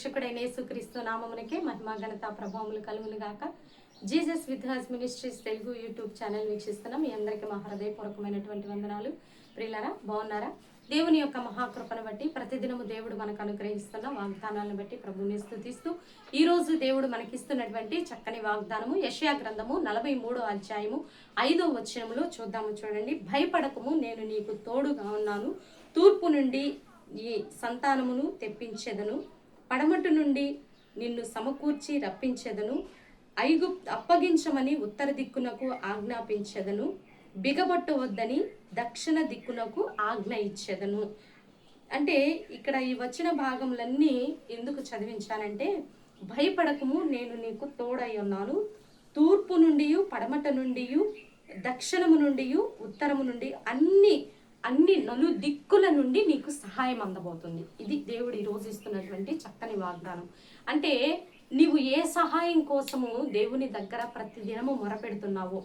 రక్షకుడైన యేసుక్రీస్తు నామమునకే మహిమ ఘనత ప్రభావములు కలుగును గాక. Jesus with his ministries Telugu YouTube channel వీక్షిస్తున్నాం. మీ అందరికీ మా హృదయపూర్వకమైనటువంటి వందనాలు. ప్రియులారా, బాగున్నారా? దేవుని యొక్క మహాకృపను బట్టి ప్రతిదినము దేవుడు మనకు అనుగ్రహిస్తున్న వాగ్దానాలను బట్టి ప్రభువుని స్తుతిస్తూ ఈరోజు దేవుడు మనకిస్తున్నటువంటి చక్కని వాగ్దానము యెషయా గ్రంథము 43వ అధ్యాయము 5వ వచనములో చూద్దాము. చూడండి. భయపడకము, నేను నీకు తోడుగా ఉన్నాను. తూర్పు నుండి ఈ సంతానమును తెప్పించెదను, పడమటి నుండి నిన్ను సమకూర్చి రప్పించెదను, అప్పగించమని ఉత్తర దిక్కునకు ఆజ్ఞాపించెదను, బిగబొట్టవద్దని దక్షిణ దిక్కునకు ఆజ్ఞ ఇచ్చెదను. అంటే ఇక్కడ ఈ వచ్చిన భాగములన్నీ ఎందుకు చదివించానంటే, భయపడకము, నేను నీకు తోడై ఉన్నాను. తూర్పు నుండి, పడమట నుండి, దక్షిణము నుండి, ఉత్తరము నుండి అన్ని నలు దిక్కుల నుండి నీకు సహాయం అందబోతుంది. ఇది దేవుడు ఈరోజు ఇస్తున్నటువంటి చక్కని వాగ్దానం. అంటే నీవు ఏ సహాయం కోసము దేవుని దగ్గర ప్రతిదినము మొరపెడుతున్నావో,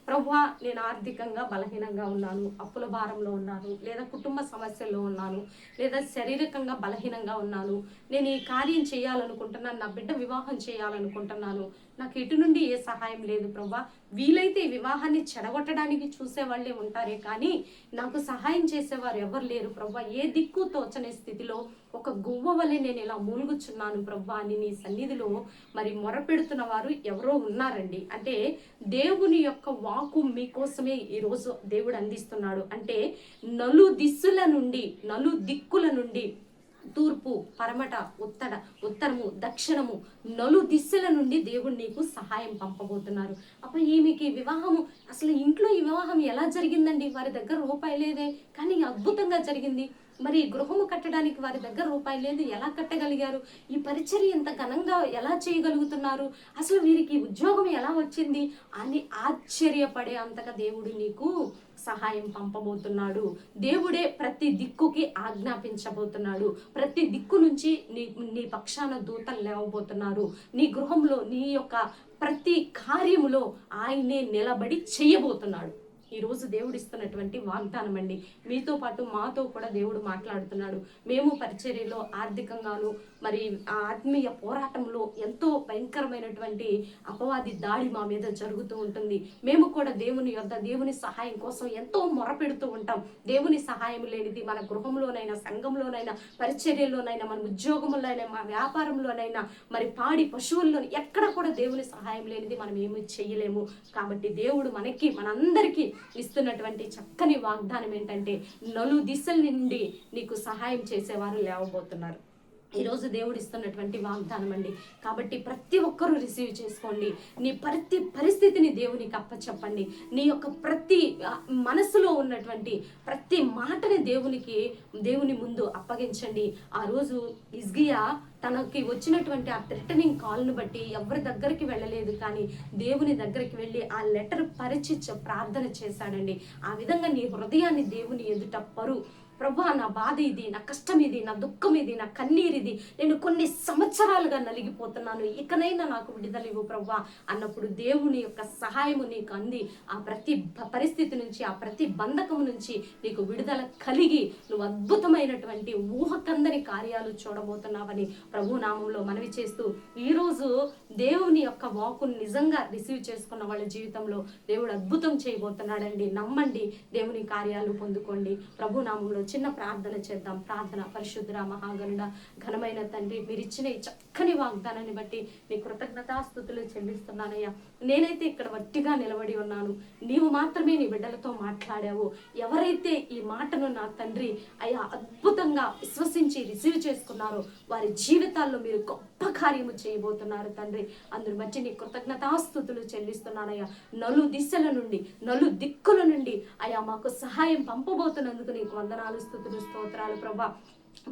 ప్రభువా నేను ఆర్థికంగా బలహీనంగా ఉన్నాను, అప్పుల భారంలో ఉన్నాను, లేదా కుటుంబ సమస్యల్లో ఉన్నాను, లేదా శారీరకంగా బలహీనంగా ఉన్నాను, నేను ఈ కార్యం చేయాలనుకుంటున్నాను, నా బిడ్డ వివాహం చేయాలనుకుంటున్నాను, నాకు ఎటు నుండి ఏ సహాయం లేదు ప్రభువా. వీలైతే ఈ వివాహాన్ని చెడగొట్టడానికి చూసేవాళ్ళే ఉంటారే కానీ నాకు సహాయం చేసేవారు ఎవరు లేరు ప్రభువా. ఏ దిక్కు తోచని స్థితిలో ఒక గువ్వ వలె నేను ఇలా మూలుగుచున్నాను ప్రభువా అని నీ సన్నిధిలో మరి మొరపెడుతున్న వారు ఎవరో ఉన్నారండి. అంటే దేవుని యొక్క వాక్కు మీకోసమే ఈరోజు దేవుడు అందిస్తున్నాడు. అంటే నలు దిక్కుల నుండి తూర్పు, పరమట, ఉత్తరము, దక్షిణము, నలు దిశల నుండి దేవుడు నీకు సహాయం పంపబోతున్నారు. అప్పుడు ఈమెకి వివాహము, అసలు ఇంట్లో ఈ వివాహం ఎలా జరిగిందండి? వారి దగ్గర రూపాయి లేదే, కానీ అద్భుతంగా జరిగింది. మరి గృహము కట్టడానికి వారి దగ్గర రూపాయి లేదు, ఎలా కట్టగలిగారు? ఈ పరిచర్య ఇంత ఘనంగా ఎలా చేయగలుగుతున్నారు? అసలు వీరికి ఉద్యోగం ఎలా వచ్చింది అని ఆశ్చర్యపడే అంతగా దేవుడు నీకు సహాయం పంపబోతున్నాడు. దేవుడే ప్రతి దిక్కుకి ఆజ్ఞాపించబోతున్నాడు. ప్రతి దిక్కు నుంచి నీ పక్షాన దూతలు లేవబోతున్నారు. నీ గృహంలో, నీ యొక్క ప్రతి కార్యములో ఆయనే నిలబడి చేయబోతున్నాడు. ఈరోజు దేవుడు ఇస్తున్నటువంటి వాగ్దానం అండి. మీతో పాటు మాతో కూడా దేవుడు మాట్లాడుతున్నాడు. మేము పరిచర్యలో ఆర్థికంగాను, మరి ఆ ఆత్మీయ పోరాటంలో ఎంతో భయంకరమైనటువంటి అపవాది దాడి మా మీద జరుగుతూ ఉంటుంది. మేము కూడా దేవుని సహాయం కోసం ఎంతో మొరపెడుతూ ఉంటాం. దేవుని సహాయం లేనిది మన గృహంలోనైనా, సంఘంలోనైనా, పరిచర్యలోనైనా, మన ఉద్యోగంలోనైనా, మన వ్యాపారంలోనైనా, మరి పాడి పశువుల్లోని ఎక్కడ కూడా దేవుని సహాయం లేనిది మనం ఏమి చెయ్యలేము. కాబట్టి దేవుడు మనందరికీ ఇస్తున్నటువంటి చక్కని వాగ్దానం ఏంటంటే, నలు దిశల నుండి నీకు సహాయం చేసేవారు లేవబోతున్నారు. ఈరోజు దేవుడు ఇస్తున్నటువంటి వాగ్దానం అండి. కాబట్టి ప్రతి ఒక్కరూ రిసీవ్ చేసుకోండి. నీ ప్రతి పరిస్థితిని దేవునికి అప్పచెప్పండి. నీ యొక్క ప్రతి మనసులో ఉన్నటువంటి ప్రతి మాటని దేవుని ముందు అప్పగించండి. ఆ రోజు హిజ్కియా తనకి వచ్చినటువంటి ఆ థ్రెటనింగ్ కాల్ను బట్టి ఎవరి దగ్గరికి వెళ్ళలేదు, కానీ దేవుని దగ్గరికి వెళ్ళి ఆ లెటర్ పరిచి ప్రార్థన చేశాడండి. ఆ విధంగా నీ హృదయాన్ని దేవుని ఎదుట ప్రభా, నా బాధ ఇది, నా కష్టం ఇది, నా దుఃఖం ఇది, నా కన్నీరిది, నేను కొన్ని సంవత్సరాలుగా నలిగిపోతున్నాను, ఇకనైనా నాకు విడుదల ఇవ్వు ప్రభా అన్నప్పుడు దేవుని యొక్క సహాయము నీకు అంది ఆ ప్రతి పరిస్థితి నుంచి, ఆ ప్రతి బంధకం నుంచి నీకు విడుదల కలిగి నువ్వు అద్భుతమైనటువంటి ఊహకందని కార్యాలు చూడబోతున్నావని ప్రభు నామంలో మనవి చేస్తూ, ఈరోజు దేవుని యొక్క వాక్కును నిజంగా రిసీవ్ చేసుకున్న వాళ్ళ జీవితంలో దేవుడు అద్భుతం చేయబోతున్నాడండి. నమ్మండి, దేవుని కార్యాలు పొందుకోండి. ప్రభు నామంలో చిన్న ప్రార్థన చేద్దాం. ప్రార్థన. పరిశుద్ధుడా, మహాగణుడా, ఘనమైన తండ్రి, మీరు ఇచ్చిన ఈ చక్కని వాగ్దానాన్ని బట్టి నీ కృతజ్ఞతాస్తుతులు చెల్లిస్తున్నానయ్యా. నేనైతే ఇక్కడ వట్టిగా నిలబడి ఉన్నాను, నీవు మాత్రమే నీ బిడ్డలతో మాట్లాడావు. ఎవరైతే ఈ మాటను నా తండ్రి అయ్యా అద్భుతంగా విశ్వసించి రిసీవ్ చేసుకున్నారో వారి జీవితాల్లో మీరు గొప్ప కార్యము చేయబోతున్నారు తండ్రి. అందుని బట్టి నీ కృతజ్ఞతాస్తుతులు చెల్లిస్తున్నానయ్యా. నలు దిశల నుండి, నలు దిక్కుల నుండి అయ్యా మాకు సహాయం పంపబోతున్నందుకు నీకు వందనాలు, స్తుతులు, స్తోత్రాలు ప్రభా.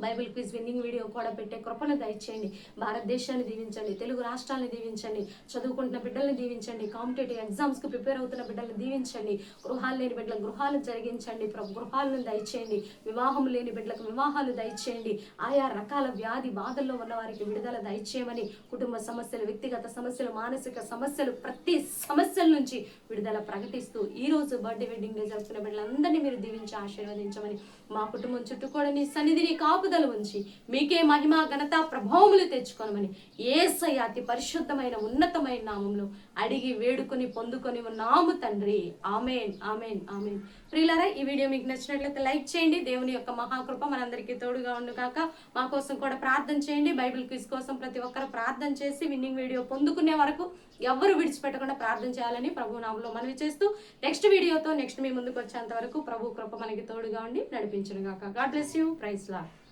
బైబిల్ క్విజ్ విన్నింగ్ వీడియో కూడా పెట్టే కృపను దయచేయండి. భారతదేశాన్ని దీవించండి, తెలుగు రాష్ట్రాలను దీవించండి, చదువుకుంటున్న బిడ్డల్ని దీవించండి, కాంపిటేటివ్ ఎగ్జామ్స్కి ప్రిపేర్ అవుతున్న బిడ్డల్ని దీవించండి, గృహాలు లేని బిడ్డలకు గృహాలు జరిగించండి, గృహాలను దయచేయండి, వివాహం లేని బిడ్డలకు వివాహాలు దయచేయండి, ఆయా రకాల వ్యాధి బాధల్లో ఉన్న వారికి విడుదల దయచేయమని, కుటుంబ సమస్యలు, వ్యక్తిగత సమస్యలు, మానసిక సమస్యలు, ప్రతి సమస్యల నుంచి విడుదల ప్రకటిస్తూ ఈరోజు బర్త్డే వెడ్డింగ్ డే జరుపుకున్న బిడ్డలందరినీ మీరు దీవించి ఆశీర్వదించమని, మా కుటుంబం చుట్టూ కూడా నీ సన్నిధిని కాపుదల ఉంచి మీకే మహిమ ఘనత ప్రభావములు తెచ్చుకోనమని యేసయ్య అతి పరిశుద్ధమైన ఉన్నతమైన నామంలో అడిగి వేడుకొని పొందుకొని ఉన్నాము తండ్రి. ఆమేన్, ఆమేన్, ఆమేన్. ప్రియులారా, ఈ వీడియో మీకు నచ్చినట్లయితే లైక్ చేయండి. దేవుని యొక్క మహాకృప మనందరికీ తోడుగా ఉండు కాక. మా కోసం కూడా ప్రార్థన చేయండి. బైబిల్ క్విజ్ కోసం ప్రతి ఒక్కరు ప్రార్థన చేసి విన్నింగ్ వీడియో పొందుకునే వరకు ఎవ్వరు విడిచిపెట్టకుండా ప్రార్థన చేయాలని ప్రభు నామములో మనవి చేస్తూ నెక్స్ట్ వీడియోతో నెక్స్ట్ మీ ముందుకు వచ్చేంత వరకు ప్రభు కృప మనకి తోడుగా ఉండి నడిపించును గాక. God bless you. Praise lord.